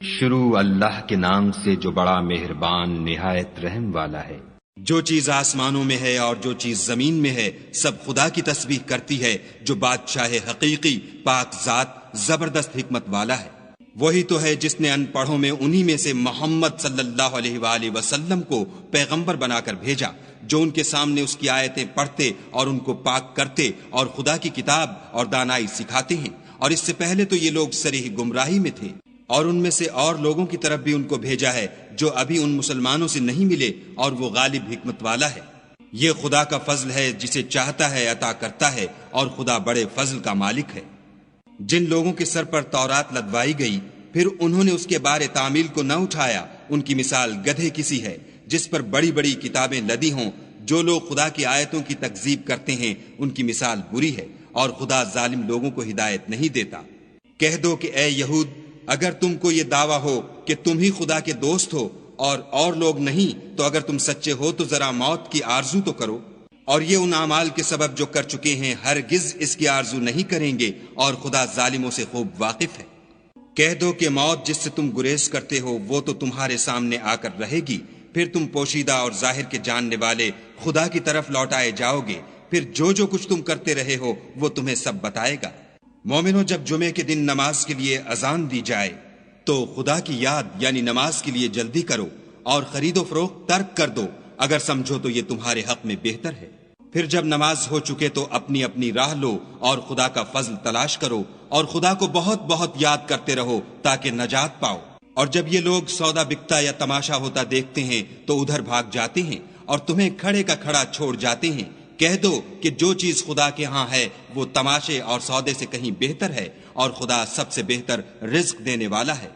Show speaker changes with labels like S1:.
S1: شروع اللہ کے نام سے جو بڑا مہربان نہایت رحم والا ہے۔
S2: جو چیز آسمانوں میں ہے اور جو چیز زمین میں ہے سب خدا کی تسبیح کرتی ہے، جو بادشاہ حقیقی، پاک ذات، زبردست حکمت والا ہے۔ وہی تو ہے جس نے ان پڑھوں میں انہی میں سے محمد صلی اللہ علیہ وآلہ وسلم کو پیغمبر بنا کر بھیجا، جو ان کے سامنے اس کی آیتیں پڑھتے اور ان کو پاک کرتے اور خدا کی کتاب اور دانائی سکھاتے ہیں۔ اور اس سے پہلے تو یہ لوگ صریح گمراہی میں تھے، اور ان میں سے اور لوگوں کی طرف بھی ان کو بھیجا ہے جو ابھی ان مسلمانوں سے نہیں ملے، اور وہ غالب حکمت والا ہے۔ یہ خدا کا فضل ہے، جسے چاہتا ہے عطا کرتا ہے، اور خدا بڑے فضل کا مالک ہے۔ جن لوگوں کے سر پر تورات لدوائی گئی پھر انہوں نے اس کے بارے تعمیل کو نہ اٹھایا، ان کی مثال گدھے کسی ہے جس پر بڑی بڑی کتابیں لدی ہوں۔ جو لوگ خدا کی آیتوں کی تکذیب کرتے ہیں ان کی مثال بری ہے، اور خدا ظالم لوگوں کو ہدایت نہیں دیتا۔ کہہ دو کہ اے یہود، اگر تم کو یہ دعویٰ ہو کہ تم ہی خدا کے دوست ہو اور لوگ نہیں، تو اگر تم سچے ہو تو ذرا موت کی آرزو تو کرو، اور یہ ان اعمال کے سبب جو کر چکے ہیں ہرگز اس کی آرزو نہیں کریں گے، اور خدا ظالموں سے خوب واقف ہے۔ کہہ دو کہ موت جس سے تم گریز کرتے ہو وہ تو تمہارے سامنے آ کر رہے گی، پھر تم پوشیدہ اور ظاہر کے جاننے والے خدا کی طرف لوٹائے جاؤ گے، پھر جو کچھ تم کرتے رہے ہو وہ تمہیں سب بتائے گا۔ مومنوں، جب جمعے کے دن نماز کے لیے اذان دی جائے تو خدا کی یاد یعنی نماز کے لیے جلدی کرو، اور خرید و فروخت ترک کر دو، اگر سمجھو تو یہ تمہارے حق میں بہتر ہے۔ پھر جب نماز ہو چکے تو اپنی اپنی راہ لو اور خدا کا فضل تلاش کرو، اور خدا کو بہت بہت یاد کرتے رہو تاکہ نجات پاؤ۔ اور جب یہ لوگ سودا بکتا یا تماشا ہوتا دیکھتے ہیں تو ادھر بھاگ جاتے ہیں اور تمہیں کھڑے کا کھڑا چھوڑ جاتے ہیں۔ کہہ دو کہ جو چیز خدا کے ہاں ہے وہ تماشے اور سودے سے کہیں بہتر ہے، اور خدا سب سے بہتر رزق دینے والا ہے۔